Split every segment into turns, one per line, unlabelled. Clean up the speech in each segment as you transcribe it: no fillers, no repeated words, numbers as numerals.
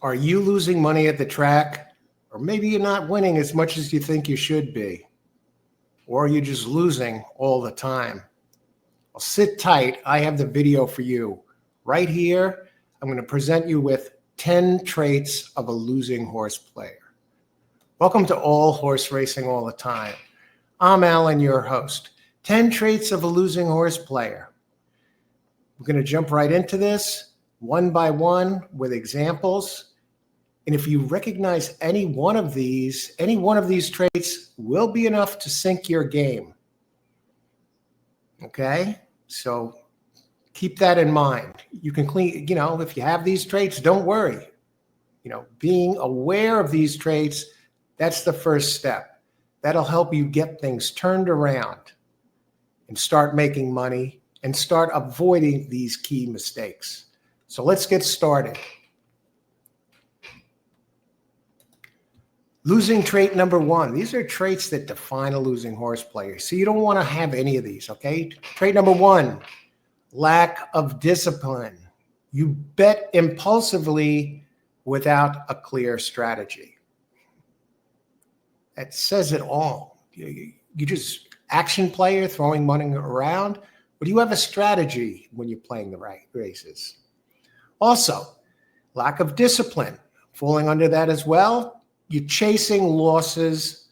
Are you losing money at the track? Or maybe you're not winning as much as you think you should be? Or are you just losing all the time? Well, sit tight. I have the video for you. Right here, I'm going to present you with 10 traits of a losing horse player. Welcome to All Horse Racing All the Time. I'm Alan, your host. 10 traits of a losing horse player. We're going to jump right into this one by one with examples. And if you recognize any one of these traits will be enough to sink your game. Okay? So keep that in mind. You can if you have these traits, don't worry. Being aware of these traits, that's the first step. That'll help you get things turned around and start making money and start avoiding these key mistakes. So let's get started. Losing trait number one. These are traits that define a losing horse player. So you don't want to have any of these, okay? Trait number one, lack of discipline. You bet impulsively without a clear strategy. That says it all. You just action player throwing money around, but do you have a strategy when you're playing the right races? Also, lack of discipline. Falling under that as well. You're chasing losses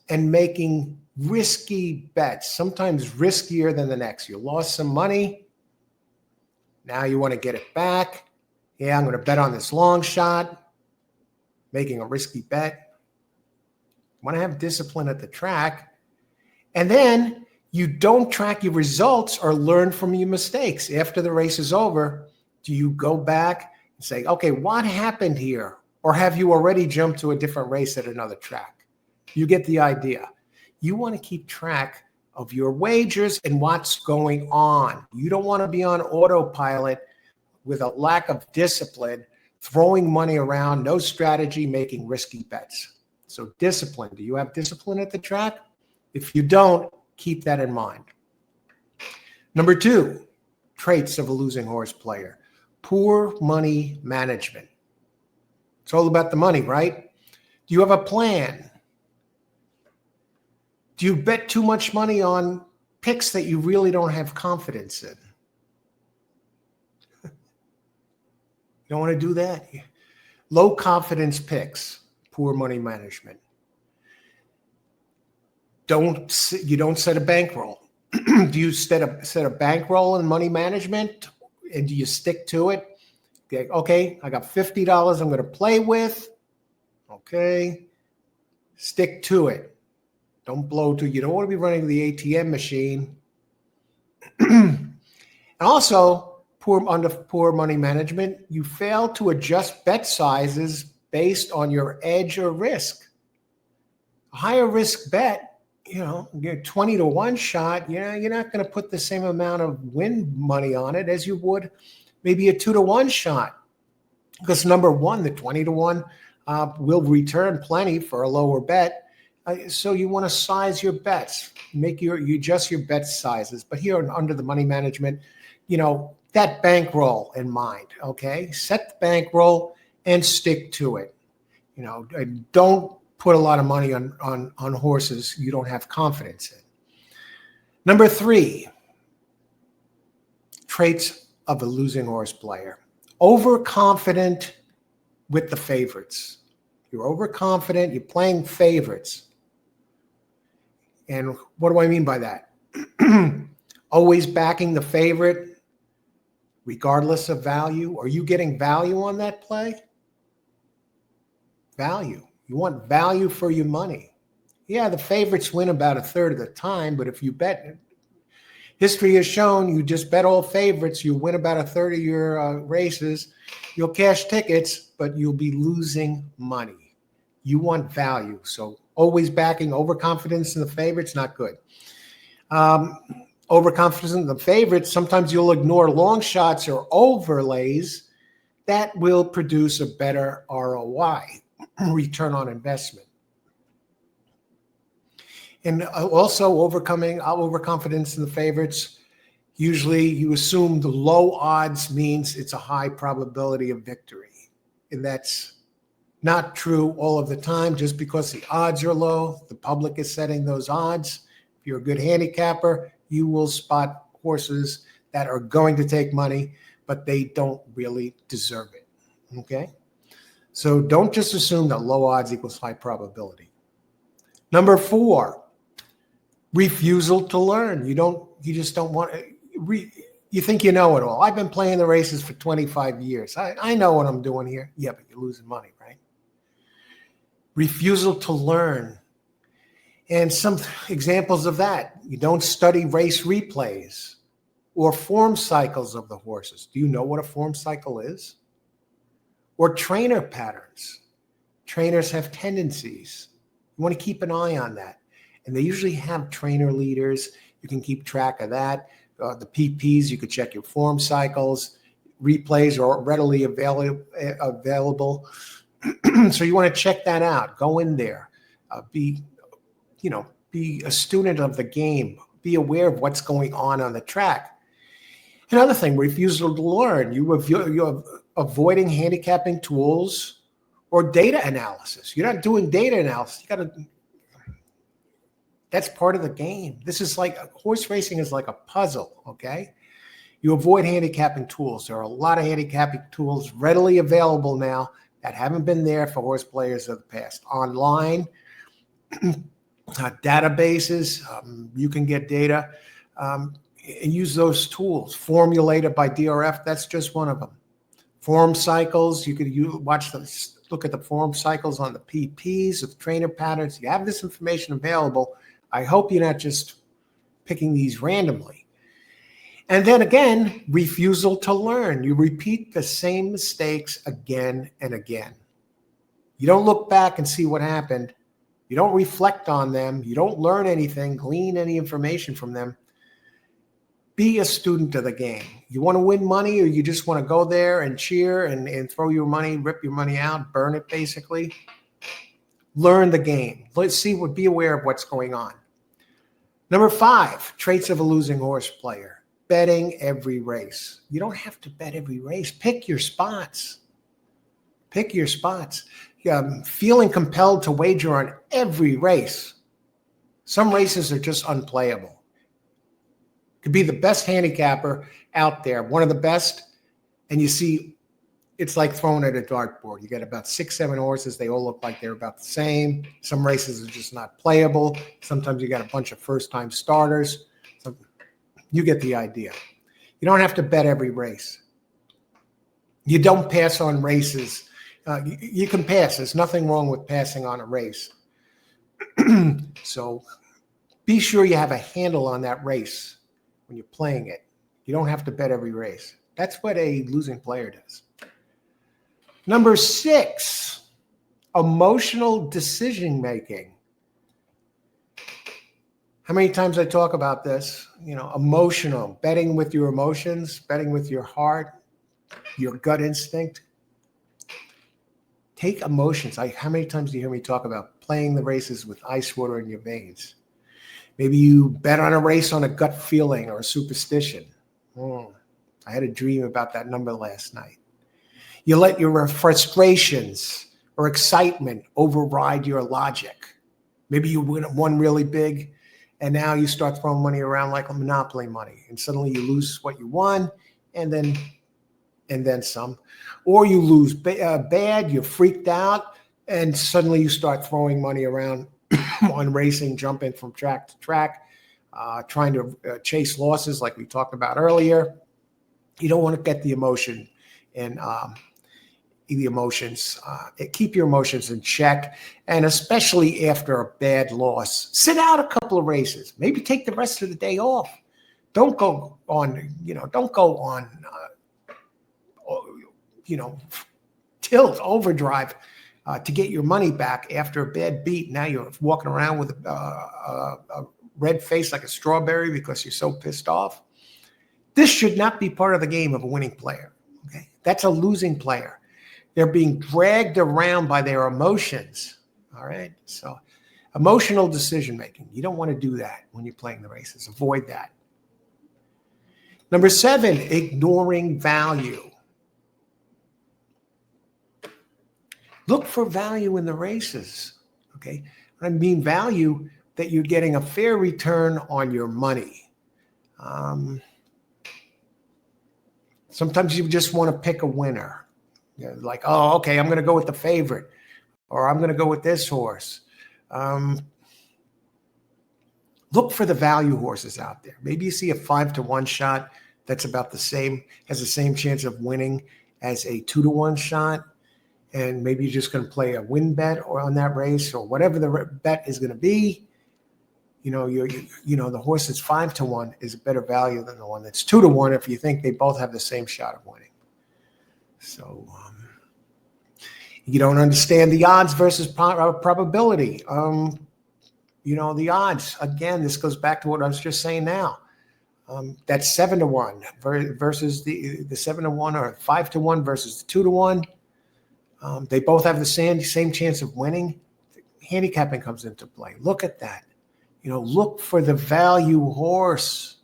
and making risky bets, sometimes riskier than the next. You lost some money. Now you want to get it back. Yeah, I'm going to bet on this long shot, making a risky bet. You want to have discipline at the track. And then you don't track your results or learn from your mistakes. After the race is over, do you go back and say, okay, what happened here? Or have you already jumped to a different race at another track? You get the idea. You want to keep track of your wagers and what's going on. You don't want to be on autopilot with a lack of discipline, throwing money around, no strategy, making risky bets. So discipline. Do you have discipline at the track? If you don't, keep that in mind. Number two, traits of a losing horse player. Poor money management. It's all about the money, right? Do you have a plan? Do you bet too much money on picks that you really don't have confidence in? You don't want to do that? Low confidence picks, poor money management. You don't set a bankroll. Do you set a bankroll in money management, and do you stick to it? Okay, I got $50 I'm going to play with. Okay, stick to it. Don't blow to. You don't want to be running the ATM machine. And also, poor money management, you fail to adjust bet sizes based on your edge or risk. A higher risk bet, you're 20 to 1 shot. You're not going to put the same amount of win money on it as you would maybe a 2 to 1 shot, because number one, the 20 to 1 will return plenty for a lower bet. So you want to size your bets, you adjust your bet sizes. But here under the money management, that bankroll in mind. Okay, set the bankroll and stick to it. Don't put a lot of money on horses you don't have confidence in. Number three, traits of a losing horse player. Overconfident with the favorites. You're overconfident, you're playing favorites. And what do I mean by that? Always backing the favorite, regardless of value. Are you getting value on that play? Value. You want value for your money. Yeah, the favorites win about a third of the time, but if you bet, history has shown you just bet all favorites, you win about a third of your races, you'll cash tickets, but you'll be losing money. You want value. So always backing overconfidence in the favorites, not good. Overconfidence in the favorites, sometimes you'll ignore long shots or overlays. That will produce a better ROI, return on investment. And also overcoming overconfidence in the favorites, Usually you assume the low odds means it's a high probability of victory. And that's not true all of the time. Just because the odds are low, the public is setting those odds. If you're a good handicapper, you will spot horses that are going to take money, but they don't really deserve it. Okay? So don't just assume that low odds equals high probability. Number 4, refusal to learn. You just don't want to. You think you know it all. I've been playing the races for 25 years. I know what I'm doing here. Yeah, but you're losing money, right? Refusal to learn. And some examples of that: you don't study race replays or form cycles of the horses. Do you know what a form cycle is? Or trainer patterns. Trainers have tendencies. You want to keep an eye on that. And they usually have trainer leaders. You can keep track of that. The PPs, you could check your form cycles. Replays are readily available. So you want to check that out. Go in there. Be a student of the game. Be aware of what's going on the track. Another thing, refusal to learn. You're avoiding handicapping tools or data analysis. You're not doing data analysis. That's part of the game. This is like horse racing is like a puzzle, okay? You avoid handicapping tools. There are a lot of handicapping tools readily available now that haven't been there for horse players of the past. Online, databases, you can get data and use those tools. Formulated by DRF, that's just one of them. Form cycles, you could look at the form cycles on the PPs of trainer patterns. You have this information available. I hope you're not just picking these randomly. And then again, refusal to learn. You repeat the same mistakes again and again. You don't look back and see what happened. You don't reflect on them. You don't learn anything, glean any information from them. Be a student of the game. You want to win money, or you just want to go there and cheer and throw your money, rip your money out, burn it basically? Learn the game. Be aware of what's going on. Number 5, traits of a losing horse player. Betting every race. You don't have to bet every race. Pick your spots. Pick your spots. Feeling compelled to wager on every race. Some races are just unplayable. Could be the best handicapper out there, one of the best, and you see it's like throwing at a dartboard. You get about 6, 7 horses. They all look like they're about the same. Some races are just not playable. Sometimes you got a bunch of first-time starters. You get the idea. You don't have to bet every race. You don't pass on races. You can pass. There's nothing wrong with passing on a race. So be sure you have a handle on that race when you're playing it. You don't have to bet every race. That's what a losing player does. Number 6, emotional decision-making. How many times I talk about this? Emotional, betting with your emotions, betting with your heart, your gut instinct. Take emotions. How many times do you hear me talk about playing the races with ice water in your veins? Maybe you bet on a race on a gut feeling or a superstition. I had a dream about that number last night. You let your frustrations or excitement override your logic. Maybe you won really big, and now you start throwing money around like a monopoly money, and suddenly you lose what you won, and then some. Or you lose bad, you're freaked out, and suddenly you start throwing money around on racing, jumping from track to track, trying to chase losses like we talked about earlier. You don't want to get the emotion and keep your emotions in check, and especially after a bad loss, sit out a couple of races. Maybe take the rest of the day off. Don't go on, tilt, overdrive to get your money back after a bad beat. Now you're walking around with a red face like a strawberry because you're so pissed off. This should not be part of the game of a winning player. Okay, that's a losing player. They're being dragged around by their emotions. All right. So emotional decision making. You don't want to do that when you're playing the races. Avoid that. Number 7, ignoring value. Look for value in the races, okay? I mean value that you're getting a fair return on your money. Sometimes you just want to pick a winner. You're like, oh, okay, I'm going to go with the favorite, or I'm going to go with this horse. Look for the value horses out there. Maybe you see a 5-to-1 shot that's about the same, has the same chance of winning as a 2-to-1 shot. And maybe you're just going to play a win bet or on that race, or whatever the bet is going to be. You know, the horse that's 5-to-1 is a better value than the one that's 2-to-1 if you think they both have the same shot of winning. So you don't understand the odds versus probability. The odds, again, this goes back to what I was just saying now. That's 7-to-1 versus the 7-to-1, or 5-to-1 versus the 2-to-1. They both have the same chance of winning. Handicapping comes into play. Look at that. Look for the value horse.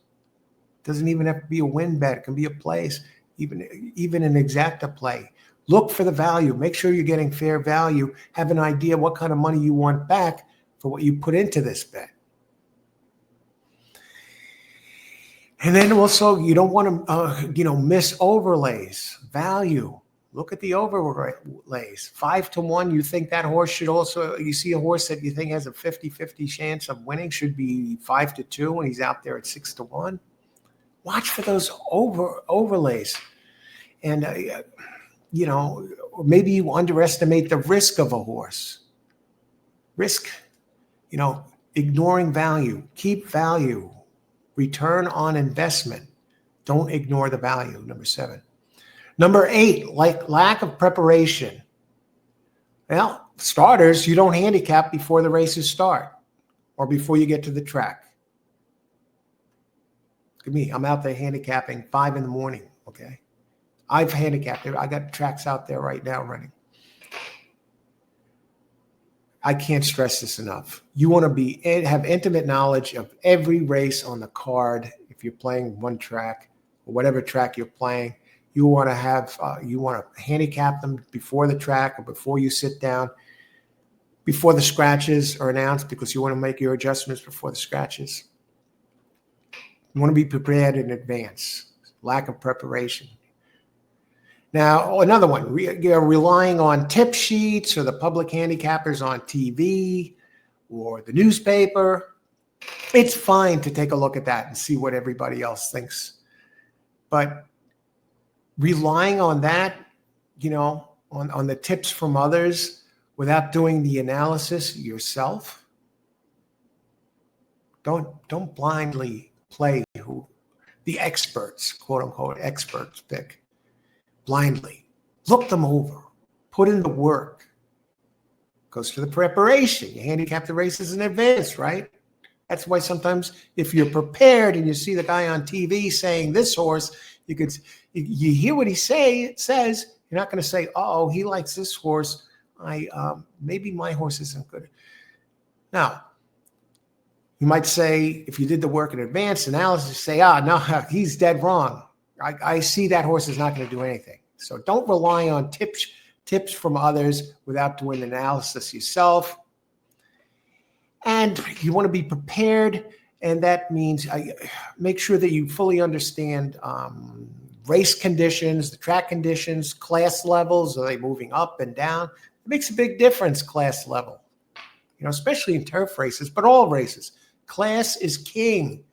Doesn't even have to be a win bet. It can be a place, even an exacta play. Look for the value. Make sure you're getting fair value. Have an idea what kind of money you want back for what you put into this bet. And then also, you don't want to, miss overlays. Value. Look at the overlays. 5-to-1, you think that horse should also, you see a horse that you think has a 50-50 chance of winning, should be 5-to-2, and he's out there at 6-to-1. Watch for those overlays. And, maybe you underestimate the risk of a horse. Risk, ignoring value. Keep value. Return on investment. Don't ignore the value, number 7. Number 8, lack of preparation. Well, starters, you don't handicap before the races start or before you get to the track. Look at me. I'm out there handicapping 5 in the morning, okay? I've handicapped it. I got tracks out there right now running. I can't stress this enough. You want to have intimate knowledge of every race on the card. If you're playing one track or whatever track you're playing, you want to handicap them before the track or before you sit down, before the scratches are announced, because you want to make your adjustments before the scratches. You want to be prepared in advance. Lack of preparation. Now, another one, you're relying on tip sheets or the public handicappers on TV or the newspaper. It's fine to take a look at that and see what everybody else thinks. But relying on that, on the tips from others without doing the analysis yourself, don't blindly play who the experts, quote unquote, experts pick. Blindly. Look them over. Put in the work. Goes to the preparation. You handicap the races in advance, right? That's why sometimes if you're prepared and you see the guy on TV saying this horse, you hear what he says, you're not going to say, oh, he likes this horse. Maybe my horse isn't good. Now, you might say, if you did the work in advance analysis, say, no, he's dead wrong. I see that horse is not going to do anything. So don't rely on tips from others without doing analysis yourself. And you want to be prepared, and that means make sure that you fully understand race conditions, the track conditions, class levels. Are they moving up and down? It makes a big difference, class level, especially in turf races, but all races. Class is king.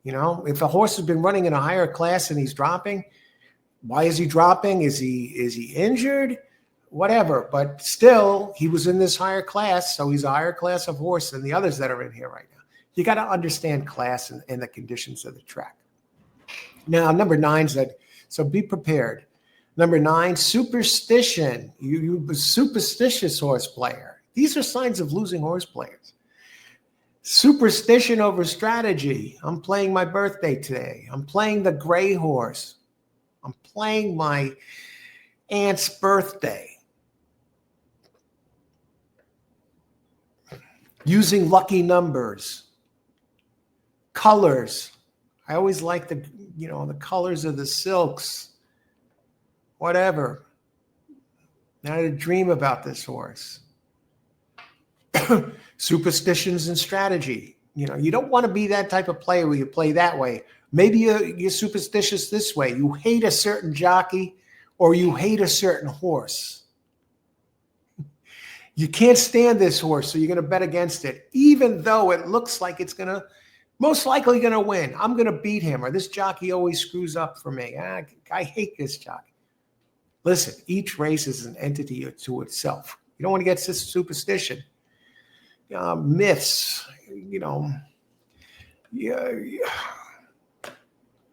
If a horse has been running in a higher class and he's dropping, why is he dropping? Is he injured? Whatever. But still, he was in this higher class, so he's a higher class of horse than the others that are in here right now. You got to understand class and the conditions of the track. Now, number 9 so be prepared. Number 9, superstition. You a superstitious horse player. These are signs of losing horse players. Superstition over strategy. I'm playing my birthday today. I'm playing the gray horse. I'm playing my aunt's birthday. Using lucky numbers, colors. I always like the colors of the silks, whatever. I had a dream about this horse. Superstitions and strategy. You don't want to be that type of player where you play that way. Maybe you're superstitious this way. You hate a certain jockey or you hate a certain horse. You can't stand this horse, so you're going to bet against it, even though it looks like it's most likely going to win. I'm going to beat him, or this jockey always screws up for me. I hate this jockey. Listen, each race is an entity to itself. You don't want to get superstition. Myths,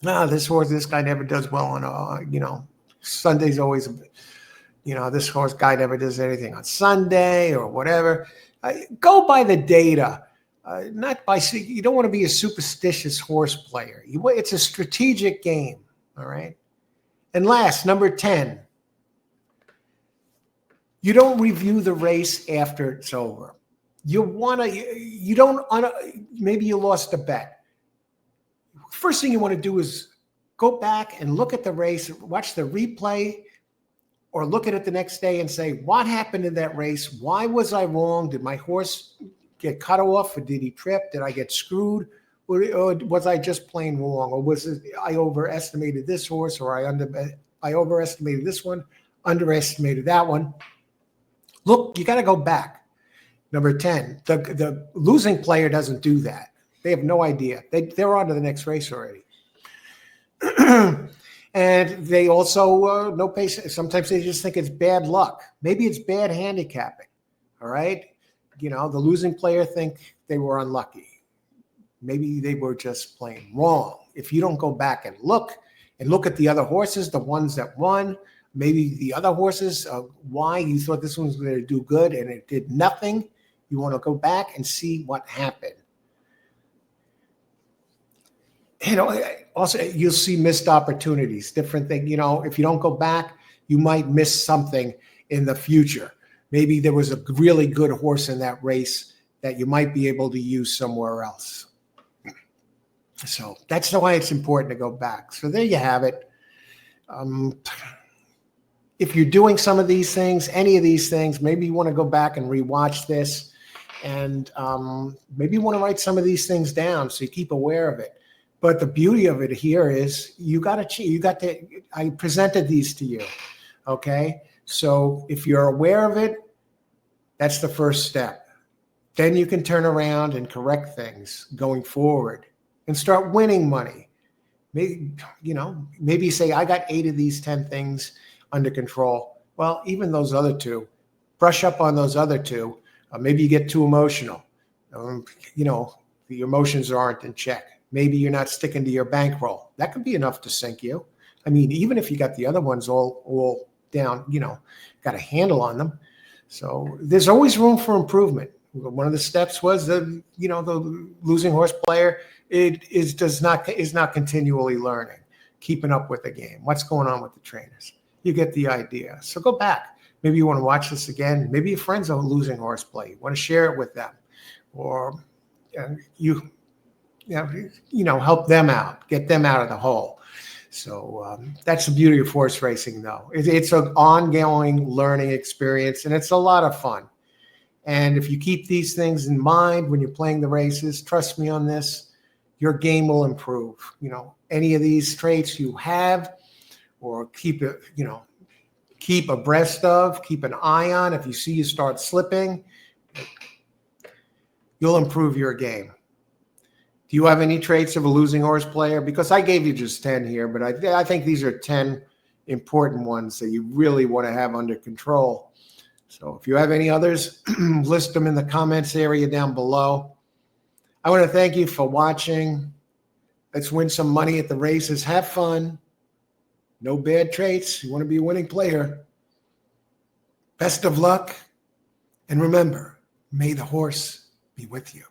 this guy never does well on, Sunday's always, this horse guy never does anything on Sunday or whatever. Go by the data, not by, you don't want to be a superstitious horse player. It's a strategic game, all right? And last, number 10, you don't review the race after it's over. Maybe you lost a bet. First thing you want to do is go back and look at the race, watch the replay, or look at it the next day and say, what happened in that race? Why was I wrong? Did my horse get cut off, or did he trip? Did I get screwed? Or was I just plain wrong? Or was it I overestimated this horse, or I overestimated this one, underestimated that one? Look, you got to go back. Number 10, the losing player doesn't do that. They have no idea. They're on to the next race already. And they also, no patience. Sometimes they just think it's bad luck. Maybe it's bad handicapping, all right? The losing player think they were unlucky. Maybe they were just plain wrong. If you don't go back and look at the other horses, the ones that won, maybe the other horses, why you thought this one was going to do good and it did nothing. You want to go back and see what happened. Also, you'll see missed opportunities, different thing. If you don't go back, you might miss something in the future. Maybe there was a really good horse in that race that you might be able to use somewhere else. So that's why it's important to go back. So there you have it. If you're doing some of these things, any of these things, maybe you want to go back and rewatch this, and maybe you want to write some of these things down so you keep aware of it. But the beauty of it here is I presented these to you, okay? So if you're aware of it, that's the first step. Then you can turn around and correct things going forward and start winning money. Maybe you say, I got 8 of these 10 things under control. Well, even those other 2, brush up on those other 2. Maybe you get too emotional. The emotions aren't in check. Maybe you're not sticking to your bankroll. That could be enough to sink you. I mean, even if you got the other ones all down, got a handle on them. So there's always room for improvement. One of the steps was the losing horse player is not continually learning, keeping up with the game. What's going on with the trainers? You get the idea. So go back. Maybe you want to watch this again. Maybe your friends are losing horse play. You want to share it with them, or help them out, get them out of the hole. So that's the beauty of horse racing, though. It's an ongoing learning experience, and it's a lot of fun. And if you keep these things in mind when you're playing the races, trust me on this, your game will improve. Any of these traits you have, or keep abreast of, keep an eye on. If you see you start slipping, you'll improve your game. Do you have any traits of a losing horse player? Because I gave you just 10 here, but I think these are 10 important ones that you really want to have under control. So if you have any others, list them in the comments area down below. I want to thank you for watching. Let's win some money at the races. Have fun. No bad traits. You want to be a winning player. Best of luck. And remember, may the horse be with you.